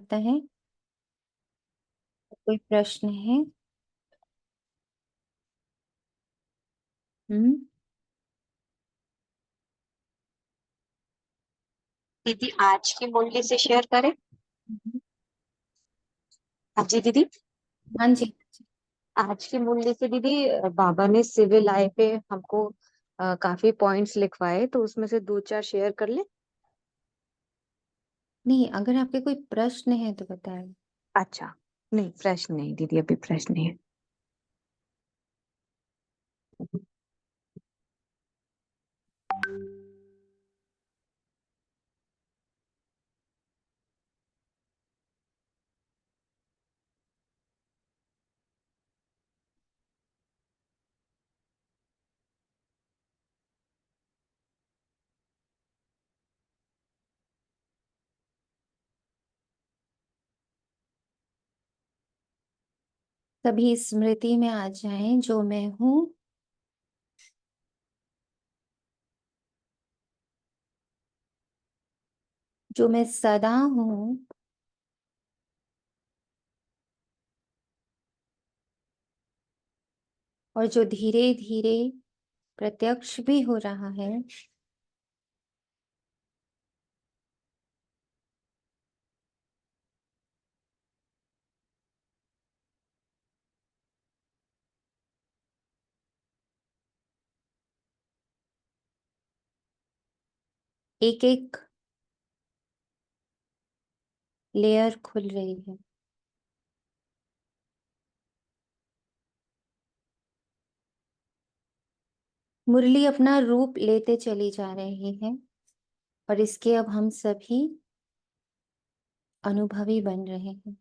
लगता है कोई प्रश्न है? हम्म। दीदी आज की मूल्य से शेयर करें। हाँ जी दीदी। हाँ जी। आज के मूल्य से दीदी बाबा ने सिविल आय पे हमको काफी पॉइंट्स लिखवाए, तो उसमें से दो चार शेयर कर ले। नहीं, अगर आपके कोई प्रश्न है तो बताएं। अच्छा। नहीं, प्रश्न नहीं दीदी, अभी प्रश्न नहीं है। सभी स्मृति में आ जाएं जो मैं हूँ, जो मैं सदा हूँ, और जो धीरे धीरे प्रत्यक्ष भी हो रहा है। एक एक लेयर खुल रही है। मुरली अपना रूप लेते चली जा रही है और इसके अब हम सभी अनुभवी बन रहे हैं।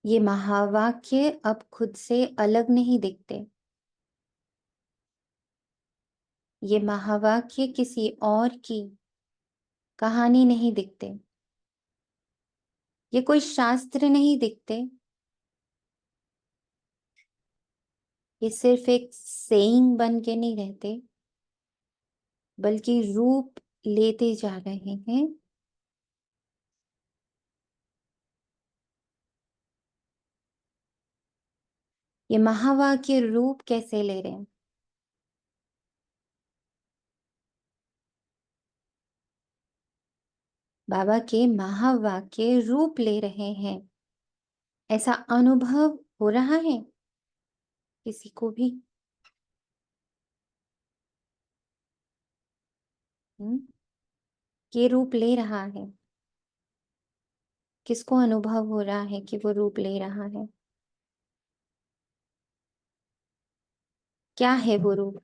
ये महावाक्य अब खुद से अलग नहीं दिखते। ये महावाक्य किसी और की कहानी नहीं दिखते। ये कोई शास्त्र नहीं दिखते। ये सिर्फ एक सेइंग बन के नहीं रहते, बल्कि रूप लेते जा रहे हैं। ये महावाक्य रूप कैसे ले रहे हैं? बाबा के महावाक्य रूप ले रहे हैं। ऐसा अनुभव हो रहा है किसी को भी? हम्म। ये रूप ले रहा है। किसको अनुभव हो रहा है कि वो रूप ले रहा है? क्या है वो रूप?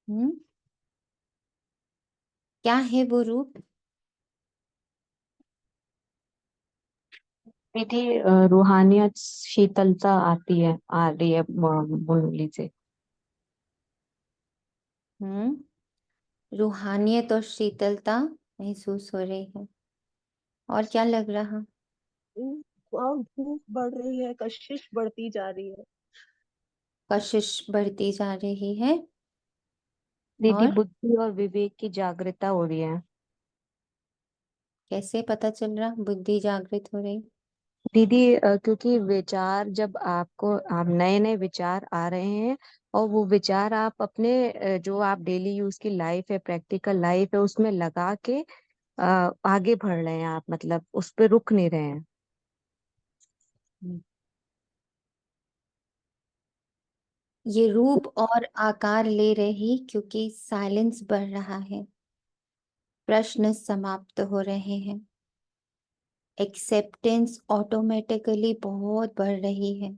हम्म। क्या है वो रूप? दीदी रूहानियत, शीतलता आती है, आ रही है मुरली से। रूहानियत और शीतलता महसूस हो रही है। और क्या लग रहा? और भूख बढ़ रही है, कशिश बढ़ती जा रही है। कशिश बढ़ती जा रही है। दीदी और बुद्धि और विवेक की जागृता हो रही है। कैसे पता चल रहा बुद्धि जागृत हो रही? दीदी क्योंकि विचार, जब आपको आप नए नए विचार आ रहे हैं, और वो विचार आप अपने जो आप डेली यूज की लाइफ है, प्रैक्टिकल लाइफ है, उसमें लगा के आगे बढ़ रहे हैं आप, मतलब उस पे रुक नहीं रहे हैं। ये रूप और आकार ले रही क्योंकि साइलेंस बढ़ रहा है। प्रश्न समाप्त हो रहे हैं। एक्सेप्टेंस ऑटोमेटिकली बहुत बढ़ रही है।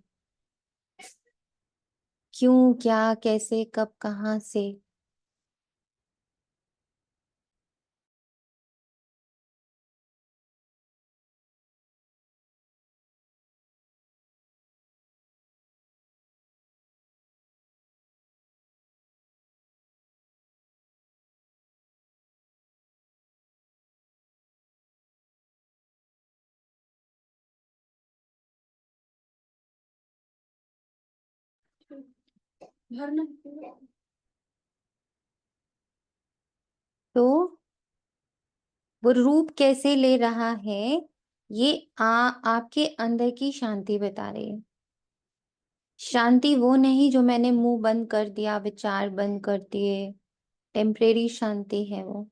क्यों, क्या, कैसे, कब, कहाँ से? भरना। वो रूप कैसे ले रहा है, ये आपके अंदर की शांति बता रही है। शांति वो नहीं जो मैंने मुंह बंद कर दिया, विचार बंद कर दिए, टेम्परेरी शांति है वो।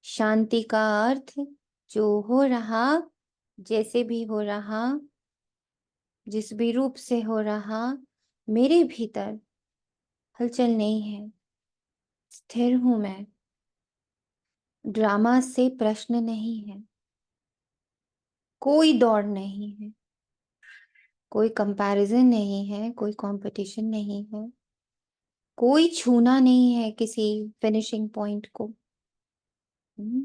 शांति का अर्थ जो हो रहा, जैसे भी हो रहा, जिस भी रूप से हो रहा, मेरे भीतर हलचल नहीं है, स्थिर हूं मैं। ड्रामा से प्रश्न नहीं है, कोई दौड़ नहीं है, कोई कंपैरिजन नहीं है, कोई कंपटीशन नहीं है, कोई छूना नहीं है किसी फिनिशिंग पॉइंट को। हम्म,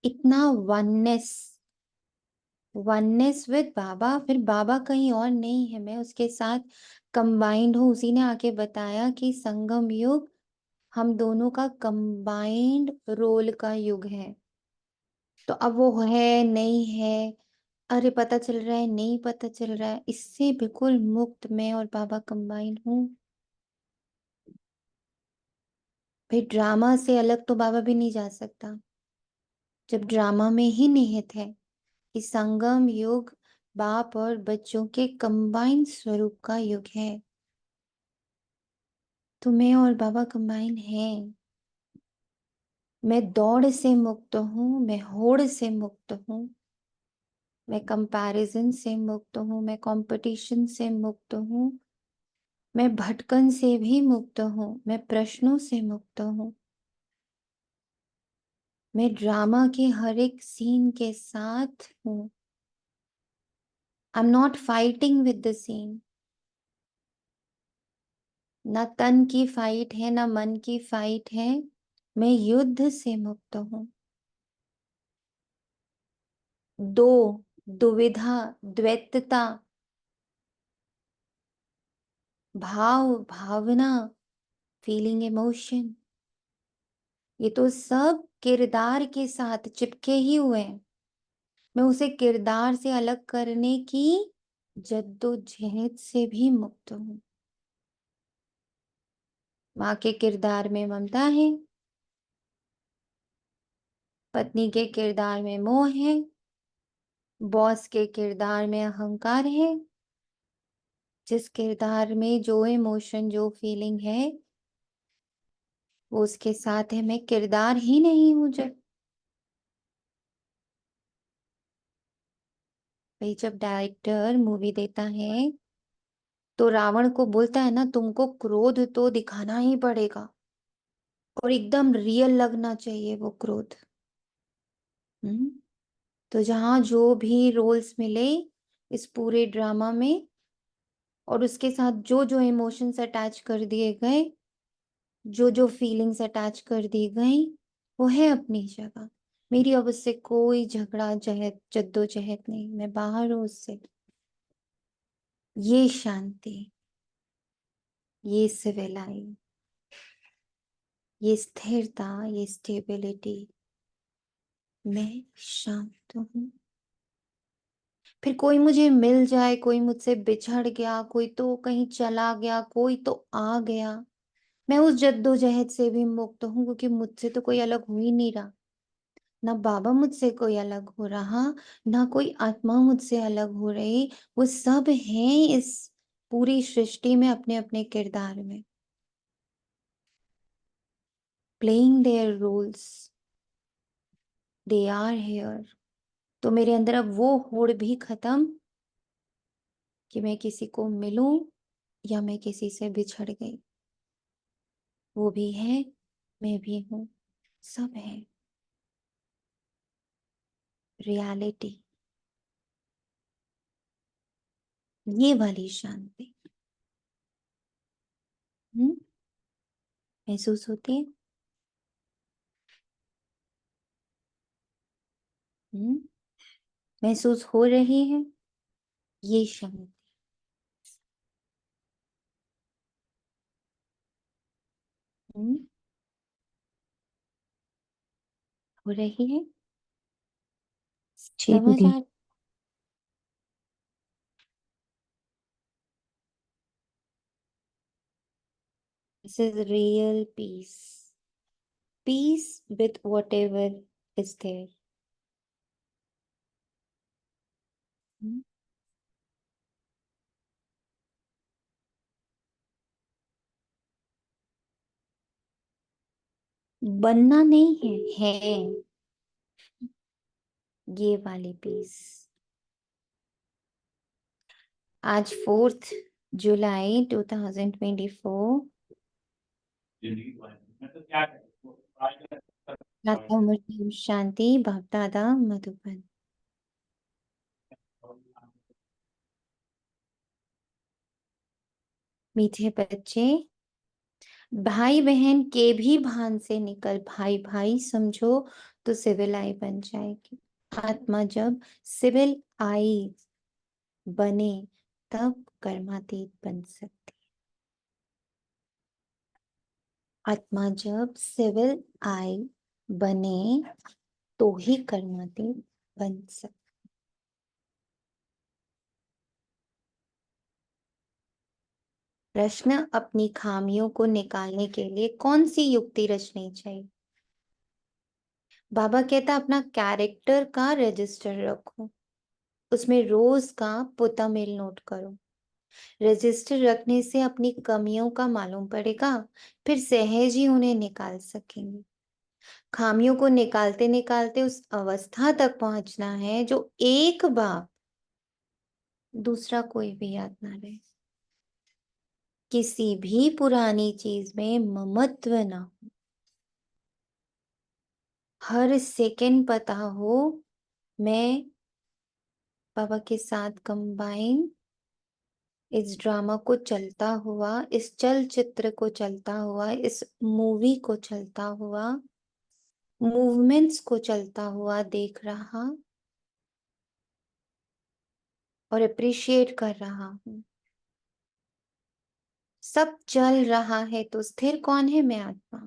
इतना वननेस, वननेस विद बाबा। फिर बाबा कहीं और नहीं है, मैं उसके साथ कंबाइंड हूँ। उसी ने आके बताया कि संगम युग हम दोनों का कंबाइंड रोल का युग है। तो अब वो है नहीं है, अरे पता चल रहा है नहीं पता चल रहा है, इससे बिल्कुल मुक्त मैं और बाबा कंबाइंड हूँ। भाई ड्रामा से अलग तो बाबा भी नहीं जा सकता, जब ड्रामा में ही निहित है कि संगम युग बाप और बच्चों के कंबाइंड स्वरूप का युग है। तो मैं और बाबा कंबाइन हैं। मैं दौड़ से मुक्त हूँ, मैं होड़ से मुक्त हूँ, मैं कंपैरिजन से मुक्त हूँ, मैं कंपटीशन से मुक्त हूँ, मैं भटकन से भी मुक्त हूँ, मैं प्रश्नों से मुक्त हूँ। मैं ड्रामा के हर एक सीन के साथ हूँ। I am not fighting with the scene. ना तन की फाइट है, ना मन की फाइट है, मैं युद्ध से मुक्त हूँ। दो, दुविधा, द्वैतता, भाव, भावना, फीलिंग, इमोशन, ये तो सब किरदार के साथ चिपके ही हुए हैं। मैं उसे किरदार से अलग करने की जद्दोजहद से भी मुक्त हूँ। माँ के किरदार में ममता है, पत्नी के किरदार में मोह है, बॉस के किरदार में अहंकार है। जिस किरदार में जो इमोशन, जो फीलिंग है, वो उसके साथ है। मैं किरदार ही नहीं हूं। जब भाई जब डायरेक्टर मूवी देता है तो रावण को बोलता है ना, तुमको क्रोध तो दिखाना ही पड़ेगा और एकदम रियल लगना चाहिए वो क्रोध। हम्म। तो जहां जो भी रोल्स मिले इस पूरे ड्रामा में, और उसके साथ जो जो इमोशंस अटैच कर दिए गए, जो जो फीलिंग्स अटैच कर दी गई, वो है अपनी जगह। मेरी अब उससे कोई झगड़ा जहद जद्दोजहद नहीं, मैं बाहर हूं उससे। ये शांति, ये सिविलाई, ये स्थिरता, ये स्टेबिलिटी, मैं शांत हूं। फिर कोई मुझे मिल जाए, कोई मुझसे बिछड़ गया, कोई तो कहीं चला गया, कोई तो आ गया, मैं उस जद्दोजहद से भी मुक्त हूँ, क्योंकि मुझसे तो कोई अलग हो ही नहीं रहा। ना बाबा मुझसे कोई अलग हो रहा, ना कोई आत्मा मुझसे अलग हो रही। वो सब हैं इस पूरी सृष्टि में अपने अपने किरदार में, playing their roles, they are here. तो मेरे अंदर अब वो होड़ भी खत्म कि मैं किसी को मिलूं या मैं किसी से बिछड़ गई। वो भी है, मैं भी हूं, सब है रियलिटी। ये वाली शांति महसूस होती है। हम्म, महसूस हो रही है ये शांति। हम्म, हो रही है। जी समझ दीदी। Ah, this is real peace. peace with whatever is there. Hmm, बनना नहीं है ये वाली पीस। आज 4 जुलाई 2024, माता मूर्ति शांति भक्तादा मधुबन। मीठे बच्चे, भाई बहन के भी भान से निकल, भाई भाई समझो तो सिविल आई बन जाएगी। आत्मा जब सिविल आई बने तब कर्मातीत बन सकती। आत्मा जब सिविल आई बने तो ही कर्मातीत बन सकती। प्रश्न, अपनी खामियों को निकालने के लिए कौन सी युक्ति रचनी चाहिए? बाबा कहता अपना कैरेक्टर का रजिस्टर रखो, उसमें रोज का पुता मेल नोट करो। रजिस्टर रखने से अपनी कमियों का मालूम पड़ेगा, फिर सहज ही उन्हें निकाल सकेंगे। खामियों को निकालते निकालते उस अवस्था तक पहुंचना है जो एक बाप दूसरा कोई भी याद ना रहे। किसी भी पुरानी चीज में ममत्व ना हो। हर सेकंड पता हो मैं बाबा के साथ कंबाइन इस ड्रामा को चलता हुआ, इस चलचित्र को चलता हुआ, इस मूवी को चलता हुआ, मूवमेंट्स को चलता हुआ देख रहा और अप्रिशिएट कर रहा हूं। सब चल रहा है तो स्थिर कौन है? मैं आत्मा।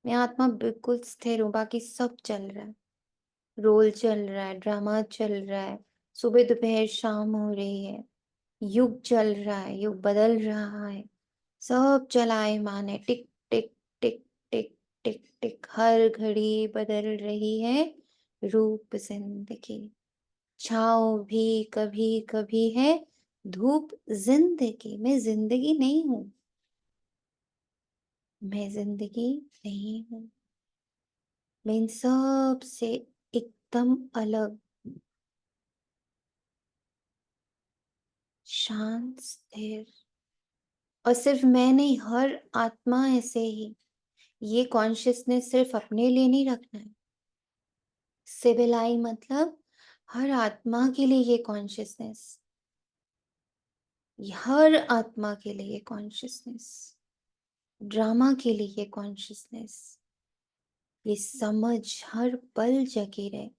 मैं आत्मा बिल्कुल स्थिर हूं, बाकी सब चल रहा है। रोल चल रहा है, ड्रामा चल रहा है, सुबह दोपहर शाम हो रही है, युग चल रहा है, युग बदल रहा है, सब चलायमान है। टिक टिक टिक टिक टिक टिक, हर घड़ी बदल रही है रूप जिंदगी। छाँव भी कभी कभी है धूप जिंदगी। मैं जिंदगी नहीं हूं, मैं जिंदगी नहीं हूं। मैं इन सब से एकदम अलग, शांत स्थिर। और सिर्फ मैं नहीं, हर आत्मा ऐसे ही। ये कॉन्शियसनेस सिर्फ अपने लिए नहीं रखना है। सिविल आई मतलब हर आत्मा के लिए ये कॉन्शियसनेस, हर आत्मा के लिए ये कॉन्शियसनेस, ड्रामा के लिए ये कॉन्शियसनेस, ये समझ हर पल जगी रहे।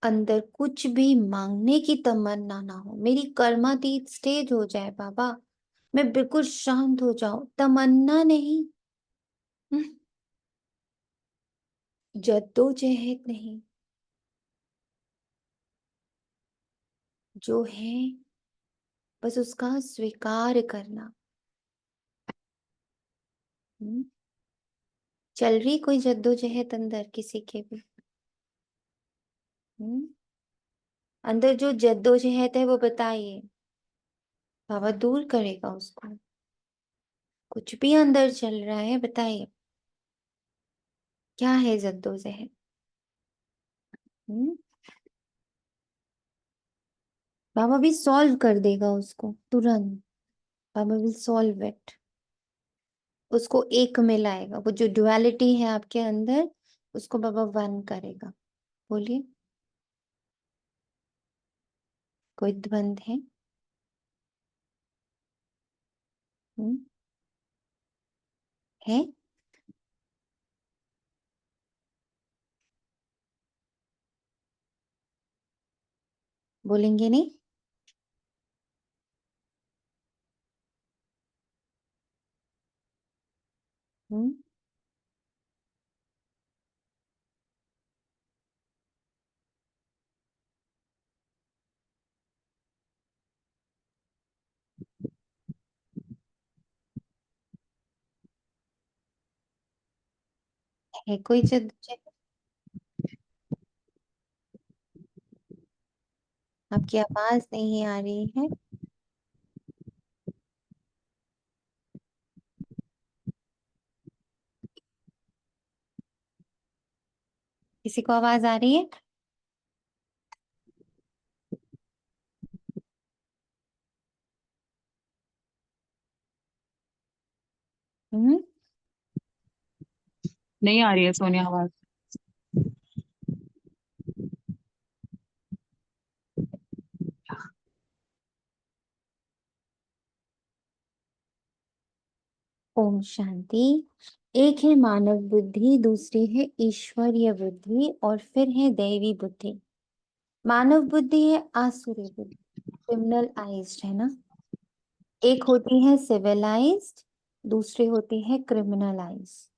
अंदर कुछ भी मांगने की तमन्ना ना हो। मेरी कर्मातीत स्टेज हो जाए बाबा, मैं बिल्कुल शांत हो जाऊं, तमन्ना नहीं। जद्दोजहद नहीं, जो है बस उसका स्वीकार करना। हम्म? चल रही कोई जद्दोजहद अंदर किसी के भी? हम्म? अंदर जो जद्दोजहद है वो बताइए, बाबा दूर करेगा उसको। कुछ भी अंदर चल रहा है बताइए, क्या है जद्दोजहद? हम्म? बाबा भी सॉल्व कर देगा उसको तुरंत। बाबा विल सॉल्व इट, उसको एक में लाएगा। वो जो डुअलिटी है आपके अंदर, उसको बाबा वन करेगा। बोलिए, कोई द्वंद है? हम्म? है? बोलेंगे नहीं? हम्म? है कोई जद्दोजहद? आपकी आवाज नहीं आ रही है। किसी को आवाज आ रही है? हम्म। नहीं आ रही है सोनिया आवाज। ओम शांति। एक है मानव बुद्धि, दूसरी है ईश्वरीय बुद्धि, और फिर है दैवी बुद्धि। मानव बुद्धि है आसुरी बुद्धि, क्रिमिनलाइज्ड है ना। एक होती है सिविलाइज्ड, दूसरी होती है क्रिमिनलाइज्ड।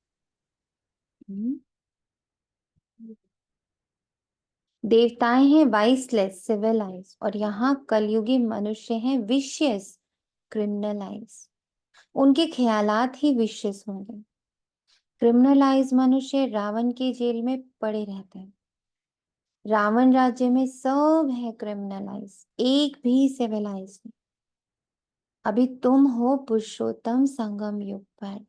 देवताएं हैं वाइसलेस सिविलाइज, और यहाँ कलयुगी मनुष्य हैं विशियस क्रिमिनलाइज। उनके ख्यालात ही विशियस होंगे। क्रिमिनलाइज मनुष्य रावण के जेल में पड़े रहते हैं। रावण राज्य में सब है क्रिमिनलाइज, एक भी सिविलाइज नहीं। अभी तुम हो पुरुषोत्तम संगम युग पर।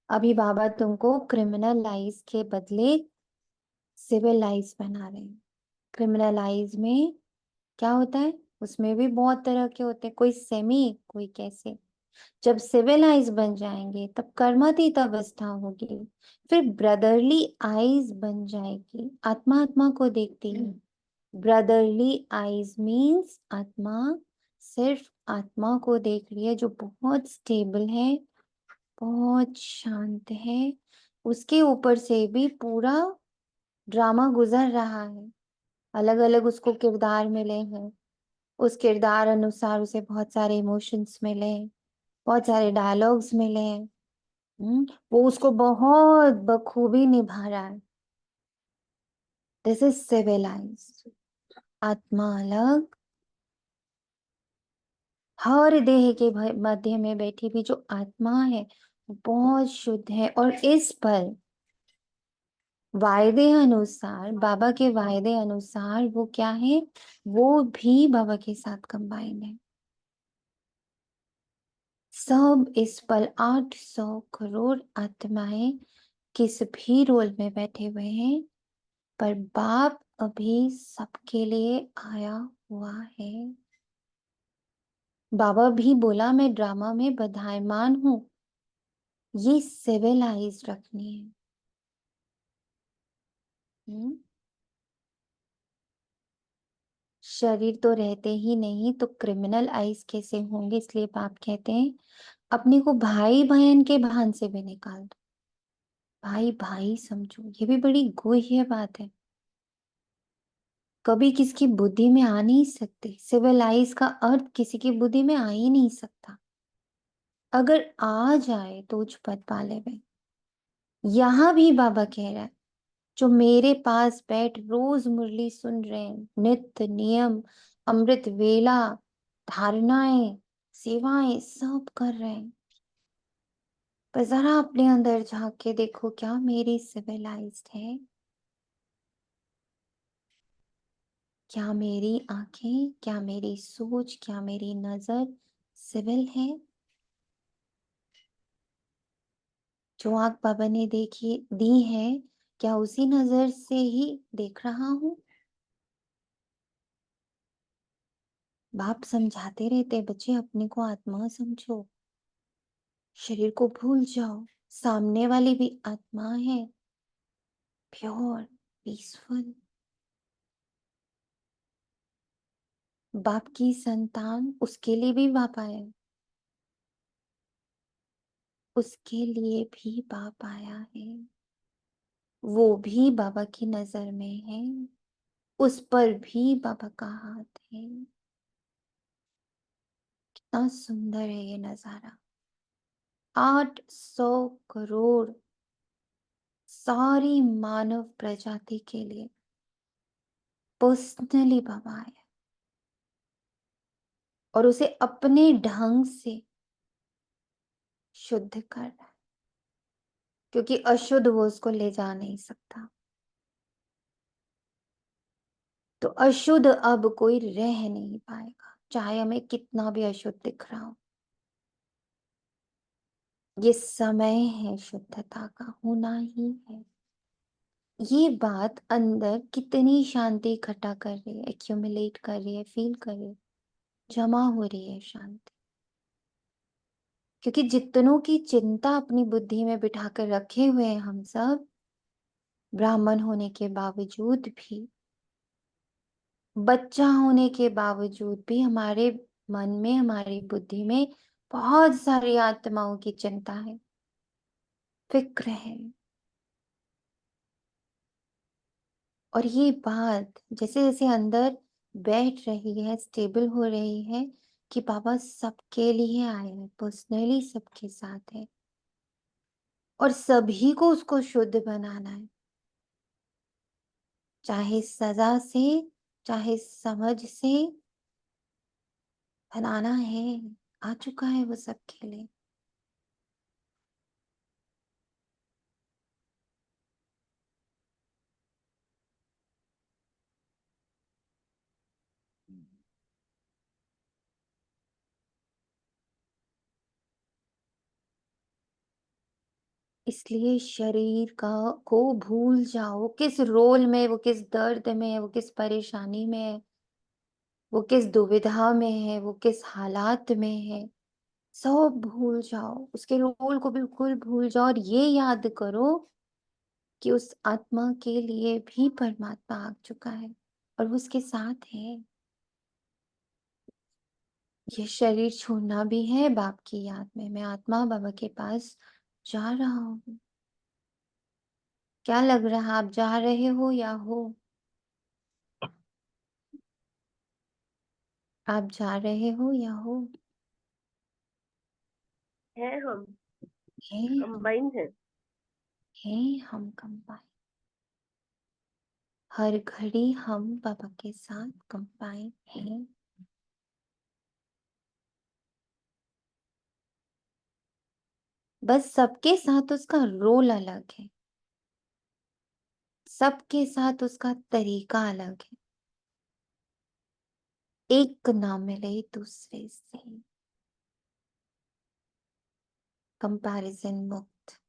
अभी बाबा तुमको क्रिमिनलाइज के बदले सिविलाइज बना रहे हैं। क्रिमिनलाइज में क्या होता है? उसमें भी बहुत तरह के होते हैं, कोई सेमी, कोई कैसे। जब सिविलाइज बन जाएंगे तब कर्मातीत अवस्था होगी, फिर ब्रदरली आईज बन जाएगी, आत्मा आत्मा को देखती है। ब्रदरली आईज मीन्स आत्मा सिर्फ आत्मा को देख रही है, जो बहुत स्टेबल है, बहुत शांत है। उसके ऊपर से भी पूरा ड्रामा गुजर रहा है, अलग अलग उसको किरदार मिले हैं। उस किरदार अनुसार उसे बहुत सारे इमोशंस मिले हैं, बहुत सारे डायलॉग्स मिले हैं। वो उसको बहुत बखूबी निभा रहा है। This is civilised. आत्मा अलग, हर देह के मध्य में बैठी भी जो आत्मा है वो बहुत शुद्ध है। और इस पल वायदे अनुसार, बाबा के वायदे अनुसार वो क्या है? वो भी बाबा के साथ कंबाइंड है। सब इस पल 800 करोड़ आत्माएं किस भी रोल में बैठे हुए हैं, पर बाप अभी सबके लिए आया हुआ है। बाबा भी बोला मैं ड्रामा में बधाईमान हूं। ये सिविलाइज रखनी है। हम्म? शरीर तो रहते ही नहीं तो क्रिमिनल आइज कैसे होंगे? इसलिए बाप कहते हैं अपने को भाई बहन के भान से भी निकाल दो। भाई भाई समझो, ये भी बड़ी गुह्य बात है। कभी किसकी बुद्धि में आ नहीं सकती। सिविलाइज का अर्थ किसी की बुद्धि में आ ही नहीं सकता। अगर आ जाए तो उच्च पद पाले में। यहां भी बाबा कह रहा है जो मेरे पास बैठ रोज मुरली सुन रहे हैं, नित्य नियम अमृत वेला धारणाएं सेवाएं सब कर रहे हैं, पर जरा अपने अंदर झांक के देखो, क्या मेरी सिविलाइज्ड है? क्या मेरी आंखें, क्या मेरी सोच, क्या मेरी नजर सिविल है? जो आंख बाबा ने देखी दी है, क्या उसी नजर से ही देख रहा हूं? बाप समझाते रहते बच्चे अपने को आत्मा समझो, शरीर को भूल जाओ। सामने वाली भी आत्मा है, प्योर पीसफुल। बाप की संतान, उसके लिए भी बाप आया, उसके लिए भी बाप आया है। वो भी बाबा की नजर में है, उस पर भी बाबा का हाथ है। कितना सुंदर है ये नजारा। 800 करोड़ सारी मानव प्रजाति के लिए पर्सनली बाबा आया, और उसे अपने ढंग से शुद्ध कर रहा है। क्योंकि अशुद्ध वो उसको ले जा नहीं सकता। तो अशुद्ध अब कोई रह नहीं पाएगा, चाहे हमें कितना भी अशुद्ध दिख रहा हो। ये समय है शुद्धता का, होना ही है। ये बात अंदर कितनी शांति इकट्ठा कर रही है, एक्यूमुलेट कर रही है, फील कर रही है, जमा हो रही है शांति। क्योंकि जितनों की चिंता अपनी बुद्धि में बिठा कर रखे हुए हैं हम सब, ब्राह्मण होने के बावजूद भी, बच्चा होने के बावजूद भी हमारे मन में, हमारी बुद्धि में बहुत सारी आत्माओं की चिंता है, फिक्र है। और ये बात जैसे जैसे अंदर बैठ रही है, स्टेबल हो रही है कि बाबा सबके लिए आए हैं, पर्सनली सबके साथ है और सभी को उसको शुद्ध बनाना है, चाहे सजा से, चाहे समझ से बनाना है। आ चुका है वो सबके लिए। इसलिए शरीर का को भूल जाओ, किस रोल में, वो किस दर्द में है, वो किस परेशानी में है, वो किस दुविधा में है, वो किस हालात में है, सब भूल जाओ, उसके रोल को बिल्कुल भूल जाओ और ये याद करो कि उस आत्मा के लिए भी परमात्मा आ चुका है और वो उसके साथ है। ये शरीर छोड़ना भी है बाप की याद में, मैं आत्मा बाबा के पास जा रहा हूँ। क्या लग रहा है, आप जा रहे हो या हो? आप जा रहे हो या हो? है हम, है हम, कंबाइंड है। है हम कंबाइन। हर घड़ी हम बाबा के साथ कंबाइन हैं। बस सबके साथ उसका रोल अलग है, सबके साथ उसका तरीका अलग है, एक ना मिले दूसरे से। कंपैरिजन मुक्त।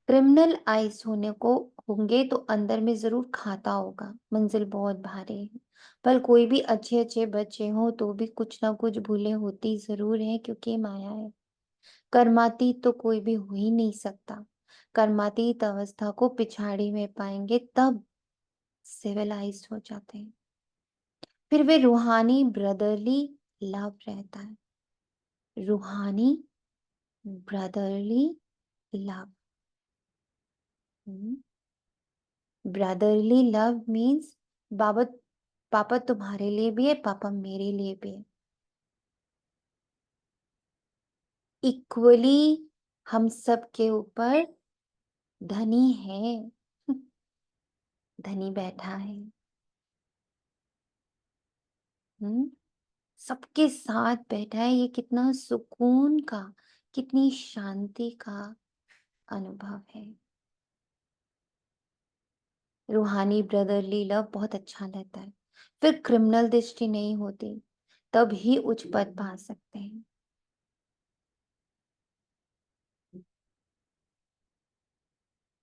क्रिमिनल आइज होने को होंगे तो अंदर में जरूर खाता होगा, मंजिल बहुत भारी है। पर कोई भी अच्छे अच्छे बच्चे हो तो भी कुछ ना कुछ भूलें होती जरूर है, क्योंकि माया है। कर्मातीत तो कोई भी हो ही नहीं सकता। कर्मातीत अवस्था को पिछाड़ी में पाएंगे तब सिविलाइज हो जाते हैं। फिर वे रूहानी ब्रदरली लव रहता है, रूहानी brotherly love. Brotherly love means बाबा, पापा तुम्हारे लिए भी है, पापा मेरे लिए भी है। इक्वली हम सब के ऊपर धनी है। धनी बैठा है। हम्म सबके साथ बैठा है। ये कितना सुकून का, कितनी शांति का अनुभव है। रूहानी ब्रदरली लव बहुत अच्छा लगता है। फिर क्रिमिनल दृष्टि नहीं होती, तब ही उच्च पद पा सकते हैं।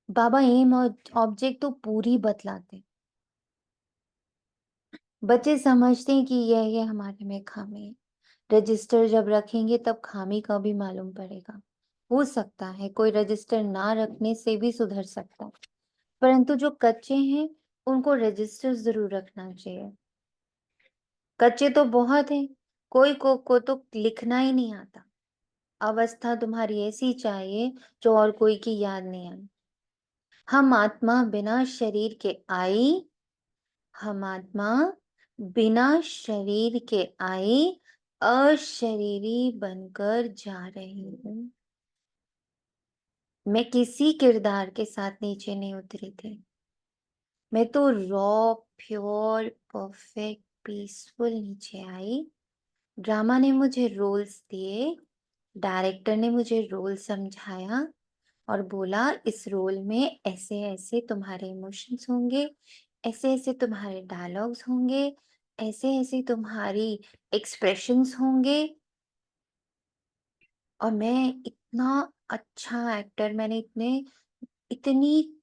बाबा एम और ऑब्जेक्ट तो पूरी बतलाते। बच्चे समझते हैं कि ये हमारे में खामी है। रजिस्टर जब रखेंगे तब खामी का भी मालूम पड़ेगा। हो सकता है कोई रजिस्टर ना रखने से भी सुधर सकता है, परंतु जो कच्चे हैं उनको रजिस्टर जरूर रखना चाहिए। कच्चे तो बहुत हैं, कोई को तो लिखना ही नहीं आता। अवस्था तुम्हारी ऐसी चाहिए जो और कोई की याद नहीं आए। हम आत्मा बिना शरीर के आई, हम आत्मा बिना शरीर के आई, अशरीरी बनकर जा रही हूं। मैं किसी किरदार के साथ नीचे नहीं उतरी थी। मैं तो रॉ, प्योर, परफेक्ट, पीसफुल नीचे आई। ड्रामा ने मुझे रोल्स दिए, डायरेक्टर ने मुझे रोल समझाया और बोला इस रोल में ऐसे ऐसे तुम्हारे इमोशंस होंगे, ऐसे ऐसे तुम्हारे डायलॉग्स होंगे, ऐसे ऐसे तुम्हारी एक्सप्रेशंस होंगे। और मैं इतना अच्छा एक्टर, मैंने इतनी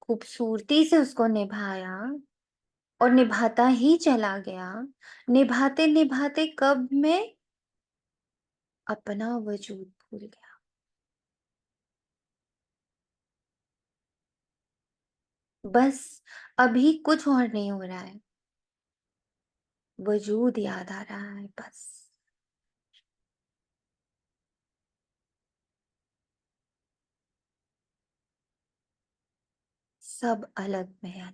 खूबसूरती से उसको निभाया और निभाता ही चला गया। निभाते निभाते कब मैं अपना वजूद भूल गया। बस अभी कुछ और नहीं हो रहा है, वजूद याद आ रहा है बस। सब अलग में है।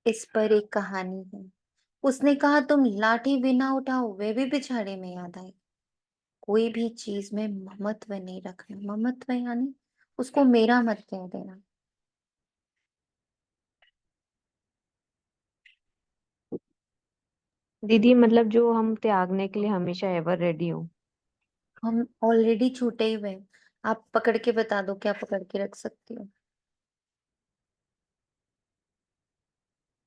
इस पर एक कहानी है। उसने कहा तुम लाठी भी ना उठाओ वे भी पिछाड़े में याद आए। कोई भी चीज में ममत्व नहीं रखना। ममत्व यानी उसको मेरा मत कह देना। दीदी मतलब जो हम त्यागने के लिए हमेशा एवर रेडी हो। हम ऑलरेडी छूटे हुए हैं। आप पकड़ के बता दो क्या पकड़ के रख सकती हो।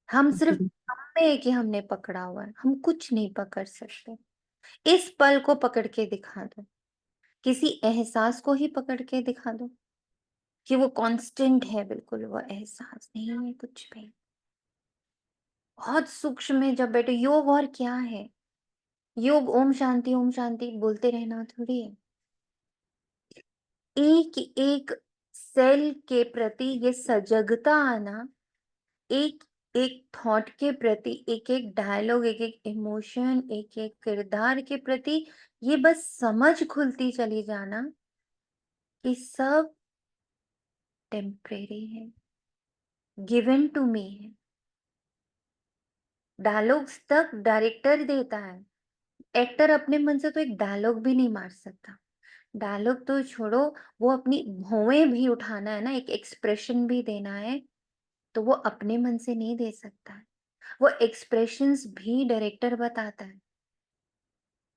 हम सिर्फ जी। हम में है कि हमने पकड़ा हुआ है, हम कुछ नहीं पकड़ सकते। इस पल को पकड़ के दिखा दो, किसी एहसास को ही पकड़ के दिखा दो कि वो कांस्टेंट है, बिल्कुल वो एहसास नहीं है कुछ भी। बहुत सूक्ष्म है। जब बैठे योग और क्या है, योग ओम शांति बोलते रहना थोड़ी है। एक एक सेल के प्रति ये सजगता आना, एक एक थॉट के प्रति, एक एक डायलॉग, एक एक इमोशन, एक एक किरदार के प्रति ये बस समझ खुलती चली जाना कि सब टेम्परेरी है, गिवन टू मी है। डायलॉग्स तक डायरेक्टर देता है। एक्टर अपने मन से तो एक डायलॉग भी नहीं मार सकता। डायलॉग तो छोड़ो, वो अपनी भौएं भी उठाना है ना, एक एक्सप्रेशन भी देना है, तो वो अपने मन से नहीं दे सकता है। वो एक्सप्रेशंस भी डायरेक्टर बताता है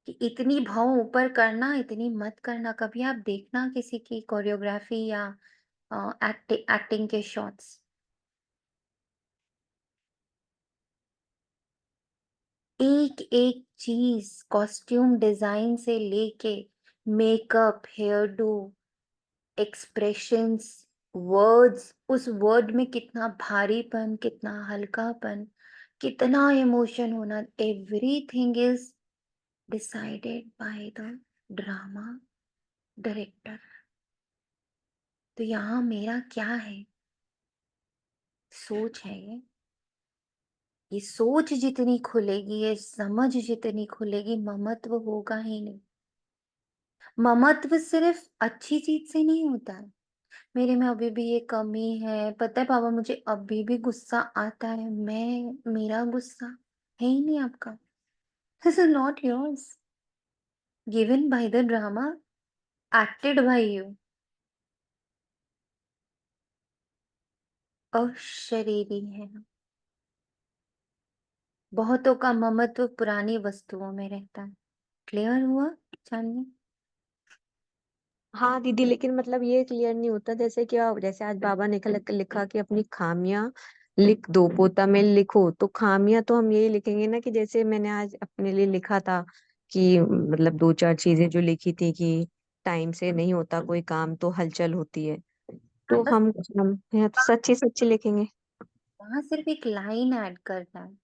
कि इतनी भाव ऊपर करना, इतनी मत करना। कभी आप देखना किसी की कोरियोग्राफी या एक्टिंग के शॉट्स, एक एक चीज, कॉस्ट्यूम डिजाइन से लेके makeup, hairdo, expressions, words, उस वर्ड में कितना भारीपन, कितना हल्कापन, कितना इमोशन होना, everything is decided by the drama director. तो यहाँ मेरा क्या है, सोच है ये सोच जितनी खुलेगी, ये समझ जितनी खुलेगी, ममत्व होगा ही नहीं। ममत्व सिर्फ अच्छी चीज से नहीं होता है। मेरे में अभी भी ये कमी है, पता है पापा, मुझे अभी भी गुस्सा आता है। मेरा गुस्सा है ही नहीं आपका। This is not yours, given by the drama, acted by you. अशरीरी है हम। बहुतों का ममत्व पुरानी वस्तुओं में रहता है। क्लियर हुआ चांदनी? हाँ दीदी, लेकिन मतलब ये क्लियर नहीं होता जैसे कि जैसे आज बाबा ने लिखा कि अपनी खामियां लिख दो, पोता में लिखो। तो खामियां तो हम यही लिखेंगे ना कि जैसे मैंने आज अपने लिए लिखा था कि मतलब दो चार चीजें जो लिखी थी कि टाइम से नहीं होता कोई काम तो हलचल होती है। हाँ तो बस, हम यहाँ तो सच्ची सच्ची लिखेंगे। वहां सिर्फ एक लाइन ऐड करना है।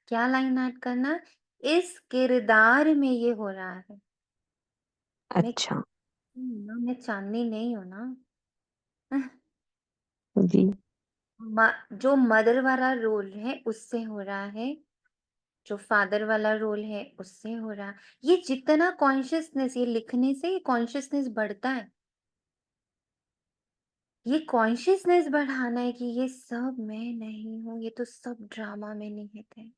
क्या लाइन ऐड करना है? इस किरदार में ये हो रहा है। मैं अच्छा। ना, मैं चांदनी नहीं हूं ना। जी। जो मदर वाला रोल है उससे हो रहा है, जो फादर वाला रोल है उससे हो रहा है। ये जितना कॉन्शियसनेस, ये लिखने से ये कॉन्शियसनेस बढ़ता है। ये कॉन्शियसनेस बढ़ाना है कि ये सब मैं नहीं हूं, ये तो सब ड्रामा में निहित है।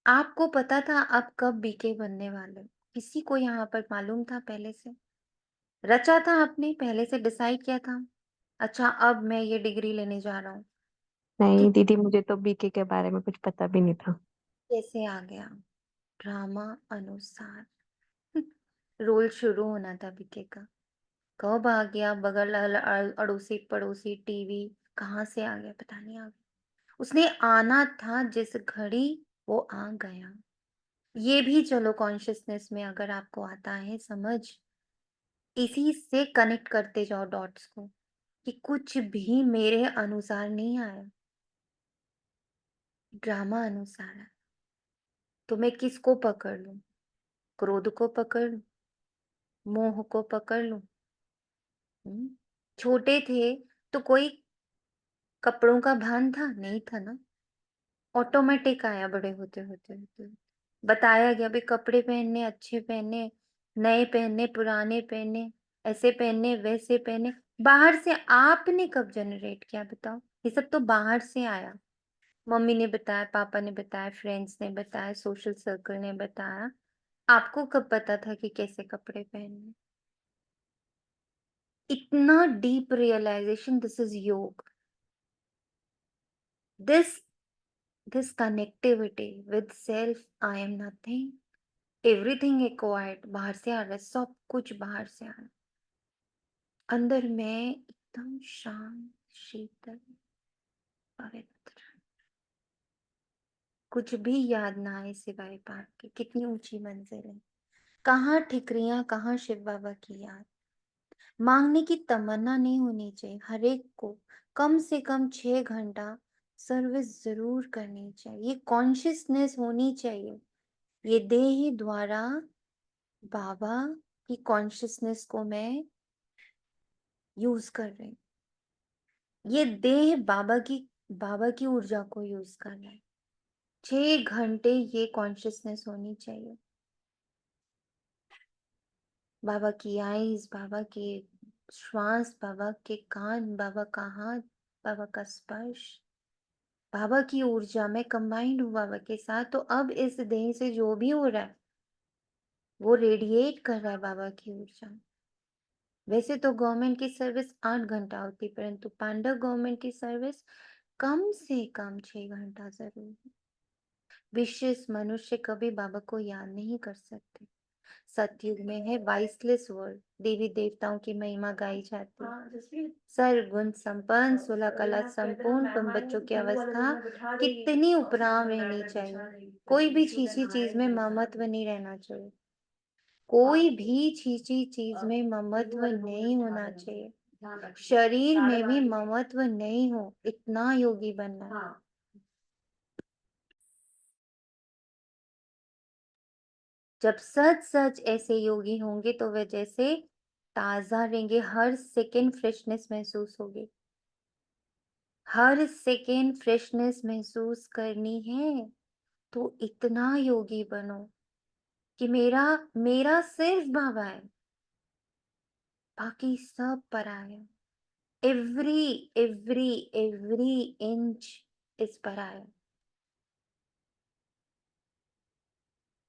आपको पता था आप कब बीके बनने वाले हो? किसी को यहाँ पर मालूम था पहले से? रचा था आपने, पहले से डिसाइड किया था? अच्छा, अब मैं ये डिग्री लेने जा रहा हूँ। नहीं कि दीदी, मुझे तो बीके के बारे में कुछ पता भी नहीं था। कैसे आ गया ड्रामा अनुसार। रोल शुरू होना था बीके का, कब आ गया? बगल अड़ोसी पड़ोसी टीवी, कहाँ से आ गया पता नहीं, आ गया। उसने आना था जिस घड़ी, वो आ गया। ये भी चलो कॉन्शियसनेस में अगर आपको आता है समझ, इसी से कनेक्ट करते जाओ डॉट्स को, कि कुछ भी मेरे अनुसार नहीं आया, ड्रामा अनुसार है। तो मैं किसको पकड़ लूं? क्रोध को पकड़ लूं? मोह को पकड़ लूं? हम्म? छोटे थे तो कोई कपड़ों का भान था नहीं, था ना। ऑटोमेटिक आया बड़े होते होते होते। बताया गया भी कपड़े पहनने, अच्छे पहनने, नए पहनने, पुराने पहनने, ऐसे पहनने वैसे पहनने। बाहर से आपने कब जनरेट किया बताओ? ये सब तो बाहर से आया। मम्मी ने बताया, पापा ने बताया, फ्रेंड्स ने बताया, सोशल सर्कल ने बताया। आपको कब पता था कि कैसे कपड़े पहनने? इतना डीप रियलाइजेशन, दिस इज योग। This this connectivity with self, I am nothing, everything acquired, बाहर से आ रहा है, सब कुछ बाहर से आ रहा है। अंदर में एकदम शांत, शीतल, पवित्र, कुछ भी याद ना आए सिवाय पाप के। कितनी ऊंची मंजिल है, कहाँ ठिकरियां, कहाँ शिव बाबा की याद। मांगने की तमन्ना नहीं होनी चाहिए, हर एक को कम से कम 6 घंटा सर्विस जरूर करनी चाहिए। ये कॉन्शियसनेस होनी चाहिए। ये देह द्वारा बाबा की कॉन्शियसनेस को मैं यूज कर रही हूँ। ये देह बाबा की ऊर्जा को यूज कर रहा है। 6 घंटे ये कॉन्शियसनेस होनी चाहिए। बाबा की आईज, बाबा के श्वास, बाबा के कान, बाबा का हाथ, बाबा का स्पर्श, बाबा की ऊर्जा में कंबाइंड हूँ बाबा के साथ। तो अब इस देह से जो भी हो रहा है वो रेडिएट कर रहा है बाबा की ऊर्जा। वैसे तो गवर्नमेंट की सर्विस 8 घंटा होती, परंतु पांडव गवर्नमेंट की सर्विस कम से कम 6 घंटा जरूर है। विशेष मनुष्य कभी बाबा को याद नहीं कर सकते। सतयुग में है वाइसलेस वर्ल्ड, देवी देवताओं की महिमा गाई जाती है। सर्वगुण संपन्न, 16 कला संपूर्ण, तुम बच्चों की अवस्था कितनी उपराम रहनी चाहिए। कोई भी छीछी चीज में ममत्व नहीं रहना चाहिए। कोई भी छीछी चीज में ममत्व नहीं होना चाहिए। शरीर में भी ममत्व नहीं हो, इतना योगी बनना है। जब सच सच ऐसे योगी होंगे तो वे जैसे ताजा रहेंगे, हर सेकेंड फ्रेशनेस महसूस होगी। हर सेकेंड फ्रेशनेस महसूस करनी है तो इतना योगी बनो कि मेरा मेरा सिर्फ बाबा है, बाकी सब पराया है। Every every every inch is पराया।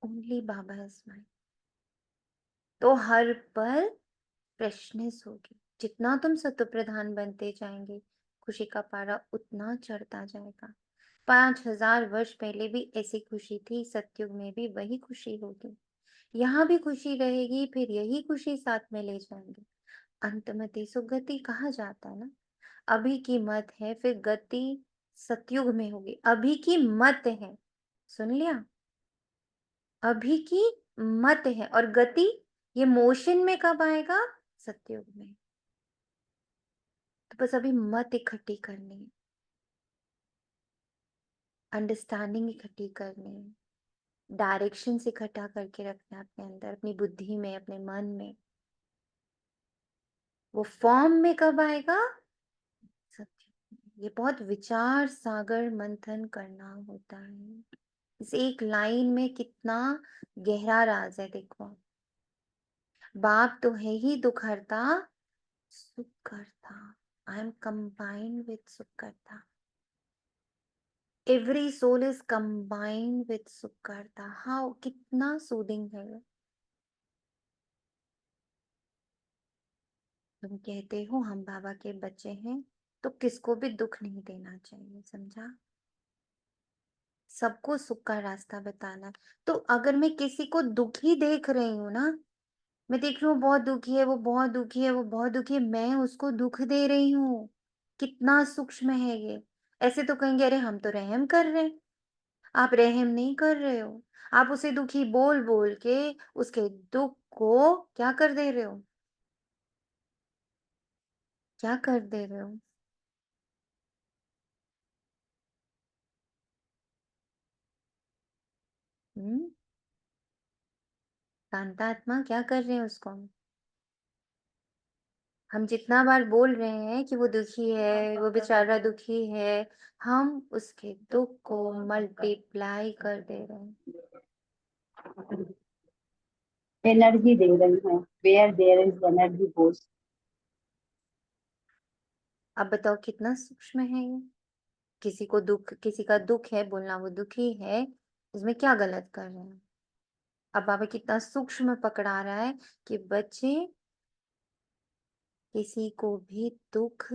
Only Baba is mine. तो हर पल फ्रेशनेस होगी। जितना तुम सत्व प्रधान बनते जाएंगे, खुशी का पारा उतना चढ़ता जाएगा। 5000 वर्ष पहले भी ऐसी खुशी थी, सतयुग में भी वही खुशी होगी। यहाँ भी खुशी रहेगी, फिर यही खुशी साथ में ले जाएंगे। अंतमति सुगति कहा जाता है ना। अभी की मत है, फिर गति सतयुग में होगी। अभी की मत है, सुन लिया? अभी की मत है, और गति ये मोशन में कब आएगा? सतयुग में। तो बस अभी मत इकट्ठी करनी है, अंडरस्टैंडिंग इकट्ठी करनी है, डायरेक्शन इकट्ठा करके रखना है अपने अंदर, अपनी बुद्धि में, अपने मन में। वो फॉर्म में कब आएगा? सत्य। ये बहुत विचार सागर मंथन करना होता है। इस एक लाइन में कितना गहरा राज है देखो। बाप तो है ही दुख हरता, सुख करता। आई एम कंबाइंड विद सुख करता। Every soul is combined with सुख करता। हाउ, कितना सूदिंग है। तुम कहते हो हम बाबा के बच्चे हैं, तो किसको भी दुख नहीं देना चाहिए, समझा? सबको सुख का रास्ता बताना। तो अगर मैं किसी को दुखी देख रही हूँ ना, मैं देख रही हूँ बहुत दुखी है, वो बहुत दुखी है, वो बहुत दुखी है, मैं उसको दुख दे रही हूँ। कितना सूक्ष्म है ये। ऐसे तो कहेंगे अरे हम तो रहम कर रहे हैं। आप रहम नहीं कर रहे हो, आप उसे दुखी बोल बोल के उसके दुख को क्या कर दे रहे हो, क्या कर दे रहे हो। हम्म। शांतात्मा क्या कर रहे हैं उसको हम जितना बार बोल रहे हैं कि वो दुखी है, वो बेचारा दुखी है, हम उसके दुख को मल्टीप्लाई कर दे रहे हैं। एनर्जी दे रही है, वेयर देयर इज एनर्जी गोस। अब बताओ कितना सूक्ष्म है ये। किसी को दुख, किसी का दुख है बोलना वो दुखी है, इसमें क्या गलत कर रहे हैं। अब बाबा कितना सूक्ष्म पकड़ा रहा है कि बच्चे किसी को भी दुख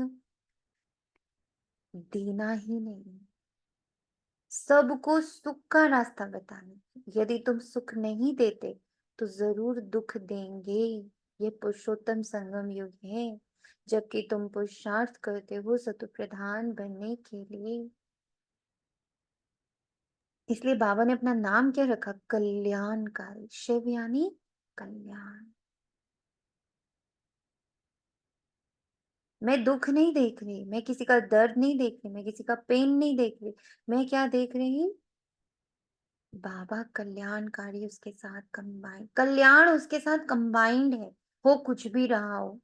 देना ही नहीं, सबको सुख का रास्ता बताना। यदि तुम सुख नहीं देते तो जरूर दुख देंगे। ये पुरुषोत्तम संगम युग है, जबकि तुम पुरुषार्थ करते हो सतु प्रधान बनने के लिए। इसलिए बाबा ने अपना नाम क्या रखा, कल्याणकारी। शिव यानी कल्याण। मैं दुख नहीं देख रही, मैं किसी का दर्द नहीं देख रही, मैं किसी का पेन नहीं देख रही। मैं क्या देख रही, बाबा कल्याणकारी उसके साथ कंबाइंड, कल्याण उसके साथ कंबाइंड है। हो कुछ भी रहा हो,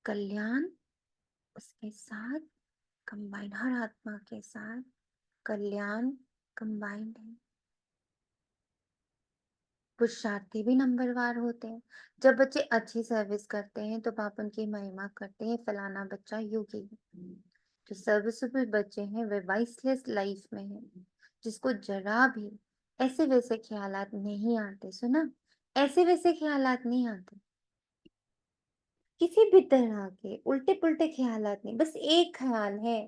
कल्याण उसके साथ कंबाइंड, हर आत्मा के साथ कल्याण कंबाइंड है। पुरुषार्थी भी नंबरवार होते हैं। जब बच्चे अच्छी सर्विस करते हैं तो बाप उनकी महिमा करते हैं, फलाना बच्चा योगी है। जो सर्विसेबल बच्चे हैं वे वाइसलेस लाइफ में हैं, जिसको जरा भी ऐसे वैसे ख्यालात नहीं आते। सुना, ऐसे वैसे ख्यालात नहीं आते, किसी भी तरह के उल्टे पुल्टे ख्यालात नहीं, बस एक ख्याल है,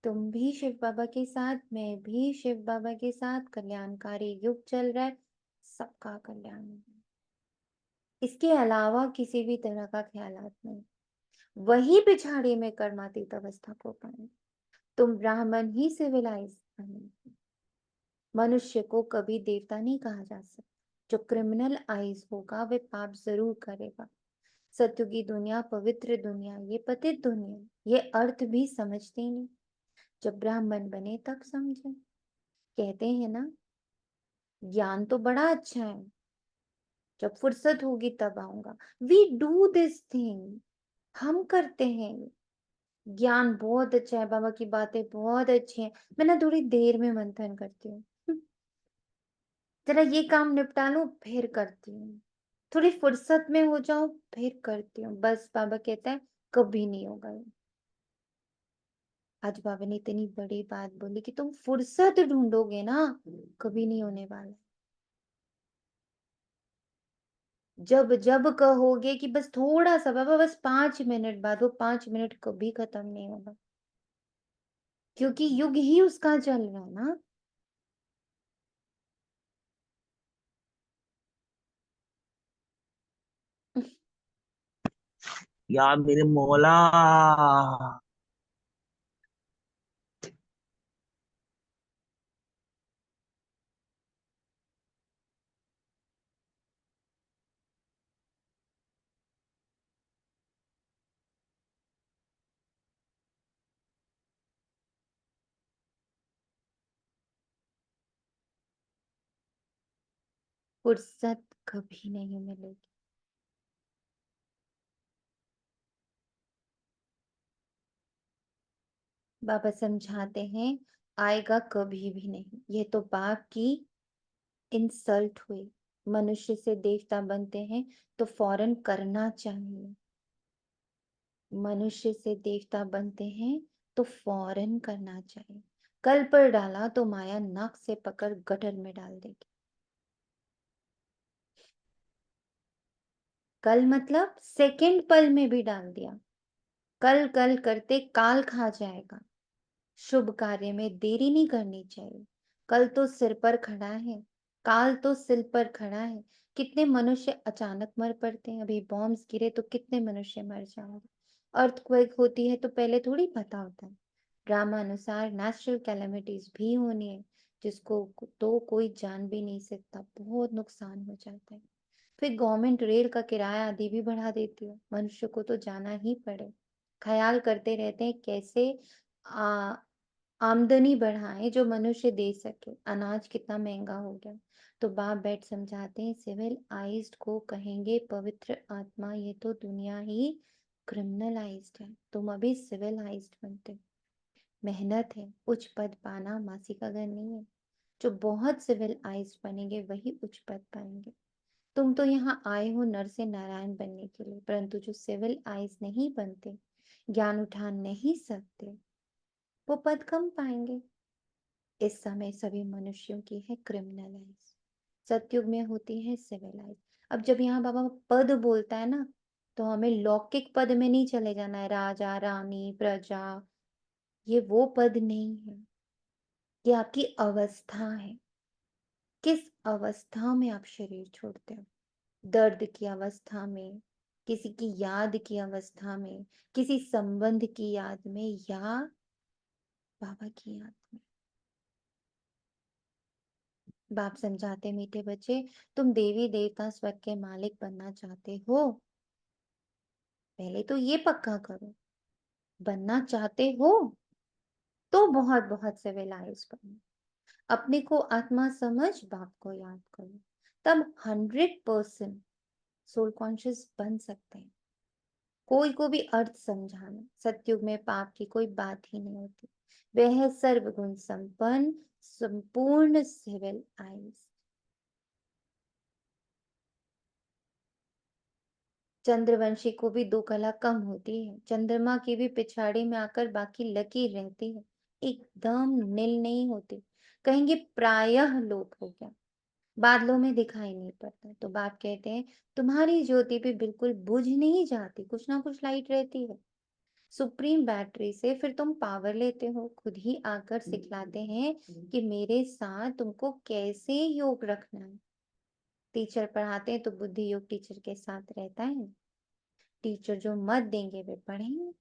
तुम भी शिव बाबा के साथ, मैं भी शिव बाबा के साथ, कल्याणकारी युग चल रहा है, सबका कल्याण होगा। इसके अलावा किसी भी तरह का ख्यालात नहीं। वही पिछाड़ी में कर्मातीत अवस्था को पाए। तुम ब्राह्मण ही सिविलाइज बने। मनुष्य को कभी देवता नहीं कहा जा सकता। जो क्रिमिनल आइज होगा वे पाप जरूर करेगा। सत्युग की दुनिया पवित्र दुनिया, ये पतित दुनिया, ये अर्थ भी समझते ही नहीं। जब ब्राह्मण बने तब समझे। कहते हैं ना, ज्ञान तो बड़ा अच्छा है, जब फुर्सत होगी तब आऊंगा। वी डू दिस थिंग, हम करते हैं। ज्ञान बहुत अच्छा है, बाबा की बातें बहुत अच्छी हैं, मैं ना थोड़ी देर में मंथन करती हूँ। जरा ये काम निपटा लूं फिर करती हूँ, थोड़ी फुर्सत में हो जाऊं फिर करती हूँ। बस बाबा कहता है कभी नहीं होगा ये। आज बाबा ने इतनी बड़ी बात बोली कि तुम फुर्सत ढूंढोगे ना, कभी नहीं होने वाला। जब जब कहोगे कि बस थोड़ा सा बाबा, बस 5 मिनट बाद, वो 5 मिनट कभी खत्म नहीं होगा, क्योंकि युग ही उसका चल रहा है ना। यार मेरे मौला। फुर्सत कभी नहीं मिलेगी। बाबा समझाते हैं आएगा कभी भी नहीं। ये तो बाप की इंसल्ट हुई। मनुष्य से देवता बनते हैं तो फौरन करना चाहिए। मनुष्य से देवता बनते हैं तो फौरन करना चाहिए। कल पर डाला तो माया नाक से पकड़ गटर में डाल देगी। कल मतलब सेकंड पल में भी डाल दिया। कल कल करते काल खा जाएगा। शुभ कार्य में देरी नहीं करनी चाहिए। कल तो सिर पर खड़ा है, काल तो सिर पर खड़ा है। कितने मनुष्य अचानक मर पड़ते हैं। अभी बॉम्ब्स गिरे तो कितने मनुष्य मर जाएंगे। अर्थक्वेक होती है तो पहले थोड़ी पता होता है। ड्रामा अनुसार नेचुरल कैलेमिटीज भी होनी है, जिसको तो कोई जान भी नहीं सकता। बहुत नुकसान हो जाता है। फिर गवर्नमेंट रेल का किराया आदि भी बढ़ा देती है। मनुष्य को तो जाना ही पड़े। ख्याल करते रहते हैं कैसे आ, आमदनी बढ़ाएं जो मनुष्य दे सके। अनाज कितना महंगा हो गया। तो बाप बैठ समझाते हैं, सिविलाइज्ड को कहेंगे पवित्र आत्मा, ये तो दुनिया ही क्रिमिनलाइज्ड है। तुम अभी सिविलाइज्ड बनते हो। मेहनत है। उच्च पद पाना मासी का घर नहीं है। जो बहुत सिविलाइज्ड बनेंगे वही उच्च पद पाएंगे। तुम तो यहाँ आए हो नर से नारायण बनने के लिए, परंतु जो सिविलाइज नहीं बनते, ज्ञान उठा नहीं सकते, वो पद कम पाएंगे। इस समय सभी मनुष्यों की है क्रिमिनलाइज, सतयुग में होती है सिविलाइज। अब जब यहाँ बाबा पद बोलता है ना, तो हमें लौकिक पद में नहीं चले जाना है, राजा रानी प्रजा। ये वो पद नहीं है, ये आपकी अवस्था है। किस अवस्था में आप शरीर छोड़ते हो। दर्द की अवस्था में, किसी की याद की अवस्था में, किसी संबंध की याद में, या बाबा की याद में। बाप समझाते, मीठे बच्चे, तुम देवी देवता स्वर्ग के मालिक बनना चाहते हो, पहले तो ये पक्का करो। बनना चाहते हो तो बहुत बहुत सिविलाइज बनो। अपने को आत्मा समझ बाप को याद करो, तब 100% सोल कॉन्शियस बन सकते हैं। कोई को भी अर्थ समझाना। सतयुग में पाप की कोई बात ही नहीं होती। वह है सर्वगुण संपन्न, संपूर्ण सिविल आइज। चंद्रवंशी को भी 2 कला कम होती है। चंद्रमा की भी पिछाड़ी में आकर बाकी लकीर रहती है, एकदम नील नहीं होती। कहेंगे प्रायः लोप हो गया, बादलों में दिखाई नहीं पड़ता। तो बाप कहते हैं, तुम्हारी ज्योति भी बिल्कुल बुझ नहीं जाती, कुछ ना कुछ लाइट रहती है। सुप्रीम बैटरी से फिर तुम पावर लेते हो। खुद ही आकर सिखलाते हैं कि मेरे साथ तुमको कैसे योग रखना है। टीचर पढ़ाते हैं तो बुद्धि योग टीचर के साथ रहता है। टीचर जो मत देंगे वे पढ़ेंगे।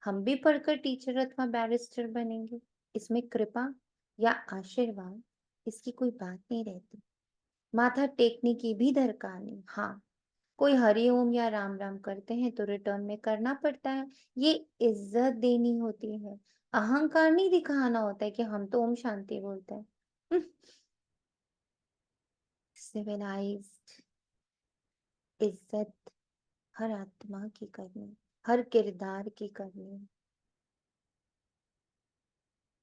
हम भी पढ़कर टीचर अथवा बैरिस्टर बनेंगे। इसमें कृपा या आशीर्वाद, इसकी कोई बात नहीं रहती। माथा टेकने की भी दरकार नहीं। हाँ, कोई हरिओम या राम राम करते हैं तो रिटर्न में करना पड़ता है। ये इज्जत देनी होती है, अहंकार नहीं दिखाना होता है कि हम तो ओम शांति बोलते हैं। सिविलाइज्ड इज्जत हर आत्मा की करनी, हर किरदार की करनी,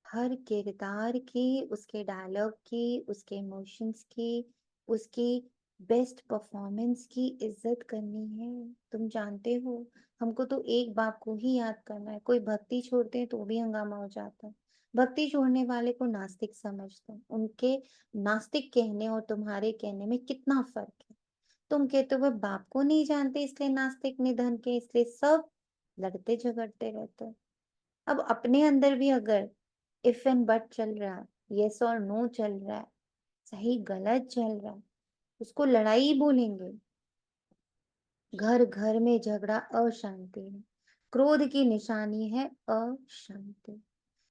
हर किरदार की, उसके डायलॉग की, उसके इमोशंस की, उसकी बेस्ट परफॉर्मेंस की इज्जत करनी है। तुम जानते हो, हमको तो एक बाप को ही याद करना है। कोई भक्ति छोड़ते हैं तो भी हंगामा हो जाता है। भक्ति छोड़ने वाले को नास्तिक समझते हैं। उनके नास्तिक कहने और तुम्हारे कहने में कितना फर्क है। तुम कहते हो बाप को नहीं जानते इसलिए नास्तिक, निधन के इसलिए सब लड़ते झगड़ते रहते हैं। अब अपने अंदर भी अगर इफ एंड बट चल रहा है, यस और नो चल रहा है, सही गलत चल रहा है, उसको लड़ाई बोलेंगे। घर घर में झगड़ा अशांति है। क्रोध की निशानी है अशांति।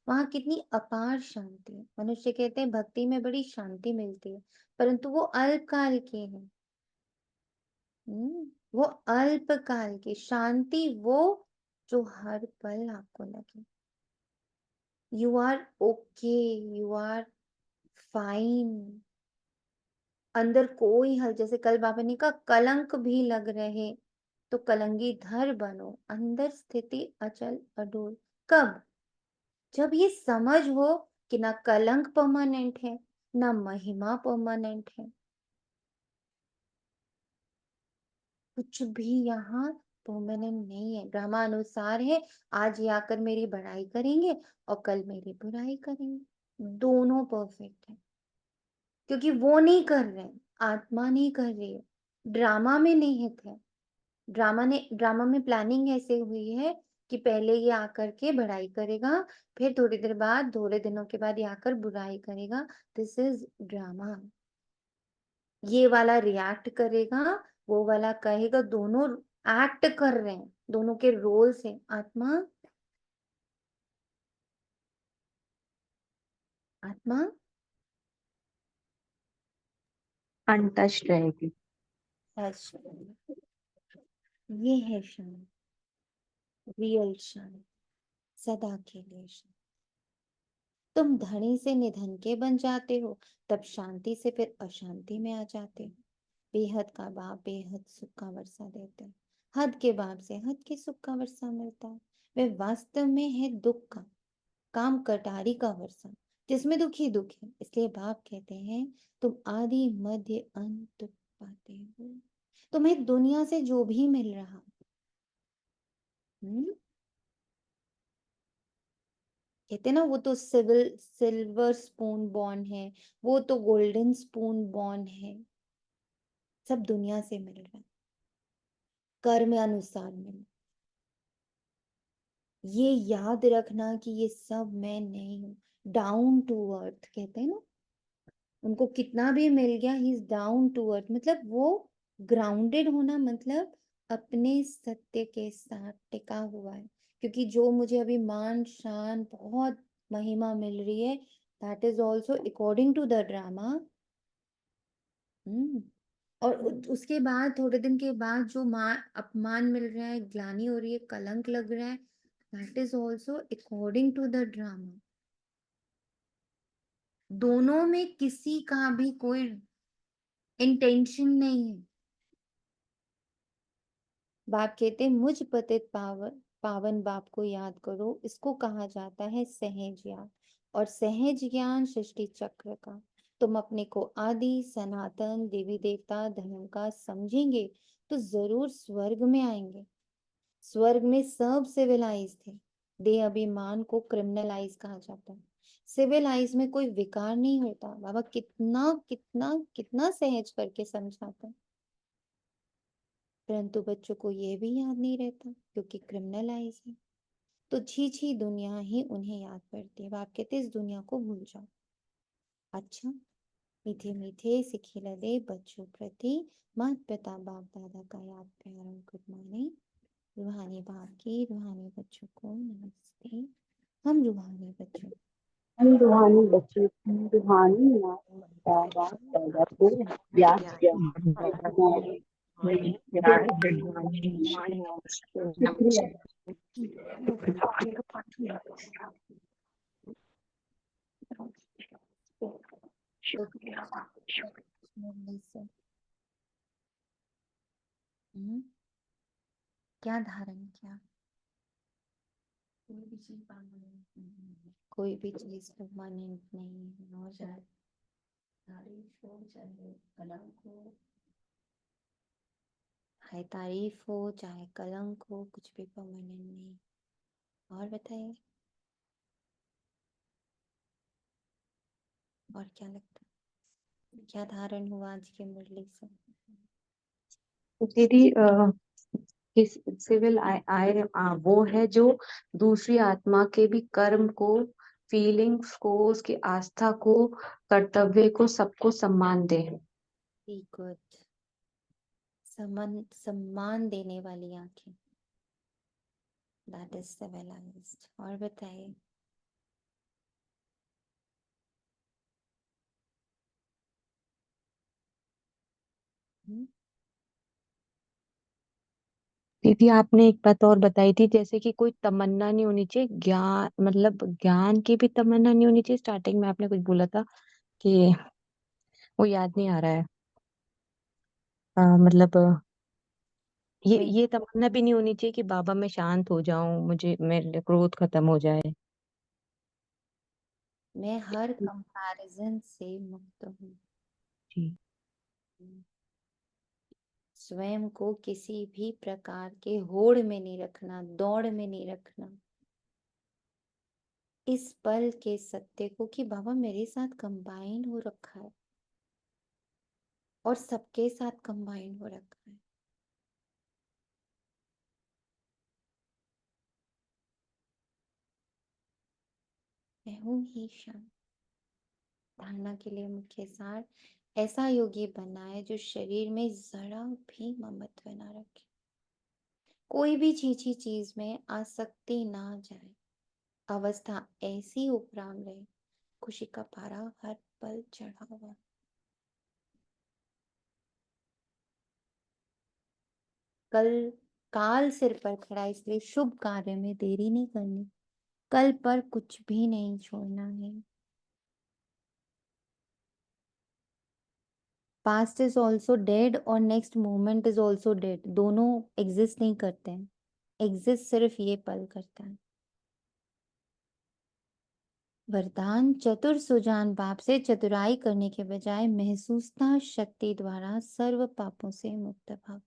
वहां कितनी अपार शांति है। मनुष्य कहते हैं भक्ति में बड़ी शांति मिलती है, परंतु वो अल्पकाल की है। वो अल्पकाल की शांति, वो जो हर पल आपको लगे you are okay, you are fine. अंदर कोई हल, जैसे कल बाबा ने कहा कलंक भी लग रहे तो कलंगी धर बनो, अंदर स्थिति अचल अडोल। कब? जब ये समझ हो कि ना कलंक परमानेंट है ना महिमा परमानेंट है। कुछ भी यहाँ परमानेंट नहीं है। ड्रामा अनुसार है, आज ये आकर मेरी बड़ाई करेंगे और कल मेरी बुराई करेंगे। दोनों परफेक्ट है, क्योंकि वो नहीं कर रहे, आत्मा नहीं कर रही है, ड्रामा में निहित है। ड्रामा में प्लानिंग ऐसे हुई है कि पहले ये आकर के बढ़ाई करेगा, फिर थोड़ी देर बाद, थोड़े दिनों के बाद ये आकर बुराई करेगा। This is drama. ये वाला रिएक्ट करेगा, वो वाला कहेगा, दोनों एक्ट कर रहे हैं, दोनों के रोल्स हैं। आत्मा, आत्मा अनटच्ड रहेगी। अच्छा, ये है शांत, रियल शांत, सदा के लिए शांत। तुम धनी से निधन के बन जाते हो, तब शांति से फिर अशांति में आ जाते हो। बेहद का बाप बेहद सुख का वर्षा देते हैं, हद के बाप से हद के सुख का वर्षा मिलता है। वे वास्तव में है दुख का, काम कटारी का वर्षा, जिसमें दुख ही दुख है। इसलिए बाप कहते हैं, तुम आदि मध्य अंत पाते हो। तुम्हें दुनिया से जो भी मिल रहा, हम्म, कहते ना, वो तो सिल्वर स्पून बॉर्न है, वो तो गोल्डन स्पून बॉर्न है। सब दुनिया से मिल रहा है, कर्म अनुसार मिल। ये याद रखना कि ये सब मैं नहीं हूँ। डाउन टू अर्थ कहते हैं ना, उनको कितना भी मिल गया, he is down to earth, मतलब वो ग्राउंडेड होना, मतलब अपने सत्य के साथ टिका हुआ है। क्योंकि जो मुझे अभी मान शान बहुत महिमा मिल रही है, that is also according to the drama. Hmm. और उसके बाद थोड़े दिन के बाद जो अपमान मिल रहा है, ग्लानि हो रही है, कलंक लग रहा है, that is also according to the drama. दोनों में किसी का भी कोई इंटेंशन नहीं है। बाप कहते, मुझ पतित पावन पावन बाप को याद करो, इसको कहा जाता है सहज ज्ञान। और सहज ज्ञान सृष्टि चक्र का। तुम अपने को आदि सनातन देवी देवता धर्म का समझेंगे, तो जरूर स्वर्ग में आएंगे। स्वर्ग में सब सिविलाइज थे। देह अभिमान को क्रिमिनलाइज कहा जाता है। सिविलाइज में कोई विकार नहीं होता। बाबा कितना कितना कितना सहज करके समझाता है। परंतु बच्चों को ये भी याद नहीं रहता, क्योंकि क्रिमिनलाइज है। तो छी दुनिया ही उन्हें याद पड़ती है। आप कहते इस दुनिया को भूल जाओ। अच्छा, मीठे मीठे सिखी लदे बच्चों प्रति माता पिता बाप दादा का याद प्यार और गुड मॉर्निंग। रूहानी बाप की रूहानी बच्चों को नमस्ते। हम रूहानी बच्चों हम रूहानी बच्चे की रूहानी माता बाप दादा को याद किया है। शुक्रिया। तो मुरली से क्या धारण किया? कोई भी चीज परमानेंट नहीं है। और चाहे तारीफ हो चाहे कलंक हो, चाहे तारीफ हो चाहे कलंक हो, कुछ भी परमानेंट नहीं। और बताइए, और क्या लगता है, क्या धारण हुआ आज के मुरली से? दीदी सिविल आय आय वो है जो दूसरी आत्मा के भी कर्म को, फीलिंग्स को, उसकी आस्था को, कर्तव्य को, सबको सम्मान दे। गुड। सम्मान देने वाली आंखें, दैट इज सिविलाइज्ड। और बताइए, हम्म, दीदी आपने एक बात और बताई थी, जैसे कि कोई तमन्ना नहीं होनी चाहिए, ज्ञान मतलब ज्ञान की भी तमन्ना नहीं होनी चाहिए। स्टार्टिंग में आपने कुछ बोला था कि वो याद नहीं आ रहा है। मतलब मैं ये तमन्ना भी नहीं होनी चाहिए कि बाबा मैं शांत हो जाऊं, मुझे मेरे क्रोध खत्म हो जाए। मैं हर कंपैरिजन से मुक्त हूँ। जी। स्वयं को किसी भी प्रकार के होड़ में नहीं रखना, दौड़ में नहीं रखना। इस पल के सत्य को कि बाबा मेरे साथ कंबाइन हो रखा है और सबके साथ कंबाइन हो रखा है। मैं हूँ ही शांत। धारणा के लिए मुख्य सार, ऐसा योगी बनना है जो शरीर में जरा भी ममत्व ना रखे, कोई भी छीछी चीज में आसक्ति ना जाए, अवस्था ऐसी उपराम रहे, खुशी का पारा हर पल चढ़ा हुआ। कल काल सिर पर खड़ा, इसलिए शुभ कार्य में देरी नहीं करनी, कल पर कुछ भी नहीं छोड़ना है। पास्ट इज ऑल्सो डेड और next moment is also dead, दोनों एग्जिस्ट नहीं करते हैं, एग्जिस्ट सिर्फ ये पल करता है। वरदान, चतुर सुजान बाप से चतुराई करने के बजाय महसूसता शक्ति द्वारा सर्व पापों से मुक्त भाव।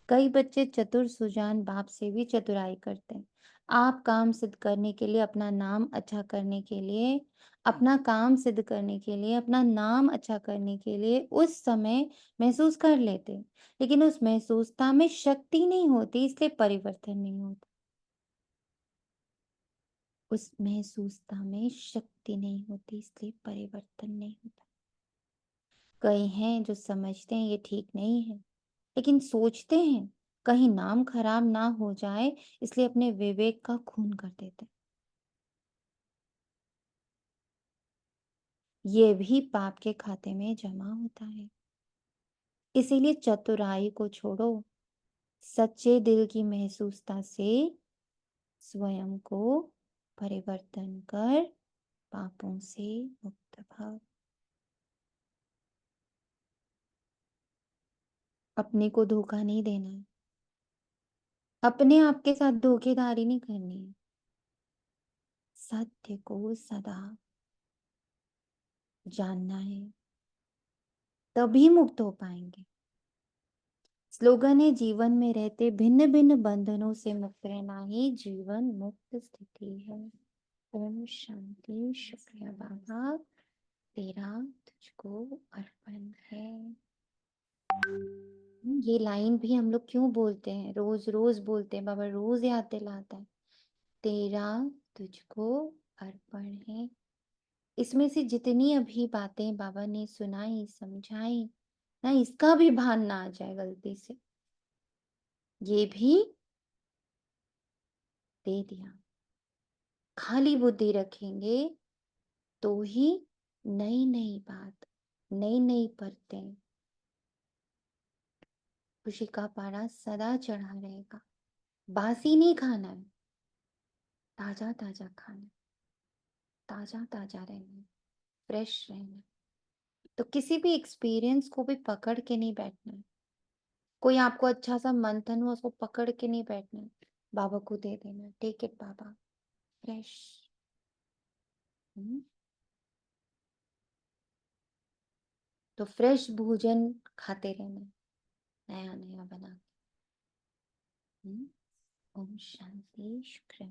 कई बच्चे चतुर सुजान बाप से भी चतुराई करते हैं। आप काम सिद्ध करने के लिए, अपना नाम अच्छा करने के लिए, अपना काम सिद्ध करने के लिए, अपना नाम अच्छा करने के लिए उस समय महसूस कर लेते हैं, लेकिन उस महसूसता में शक्ति नहीं होती, इसलिए परिवर्तन नहीं होता। उस महसूसता में शक्ति नहीं होती, इसलिए परिवर्तन नहीं होता। कई हैं जो समझते हैं ये ठीक नहीं है, लेकिन सोचते हैं कहीं नाम खराब ना हो जाए, इसलिए अपने विवेक का खून कर देते हैं। ये भी पाप के खाते में जमा होता है। इसीलिए चतुराई को छोड़ो, सच्चे दिल की महसूसता से स्वयं को परिवर्तन कर पापों से मुक्त भाव। अपने को धोखा नहीं देना है, अपने आप के साथ धोखेधारी नहीं करनी है, सत्य को सदा जानना है, तभी मुक्त हो पाएंगे। स्लोगन है, जीवन में रहते भिन्न भिन्न बंधनों से मुक्त रहना ही जीवन मुक्त स्थिति है। ओम शांति। शुक्रिया बाबा, तेरा तुझको अर्पण है। ये लाइन भी हम लोग क्यों बोलते हैं, रोज रोज बोलते हैं, बाबा रोज याद दिलाता है, तेरा तुझको अर्पण है। इसमें से जितनी अभी बातें बाबा ने सुनाई समझाई ना, इसका भी भान ना आ जाए गलती से, ये भी दे दिया। खाली बुद्धि रखेंगे तो ही नई नई बात, नई नई परतें, खुशी का पारा सदा चढ़ा रहेगा। बासी नहीं खाना है, ताजा ताजा खाना है, ताजा ताजा रहना है, फ्रेश रहना है। तो किसी भी एक्सपीरियंस को भी पकड़ के नहीं बैठना है। कोई आपको अच्छा सा मंथन हो, उसको पकड़ के नहीं बैठना है, बाबा को दे देना, टेक इट बाबा, फ्रेश। तो फ्रेश भोजन खाते रहना, नया नया बना के। ओम शांति। शुक्र।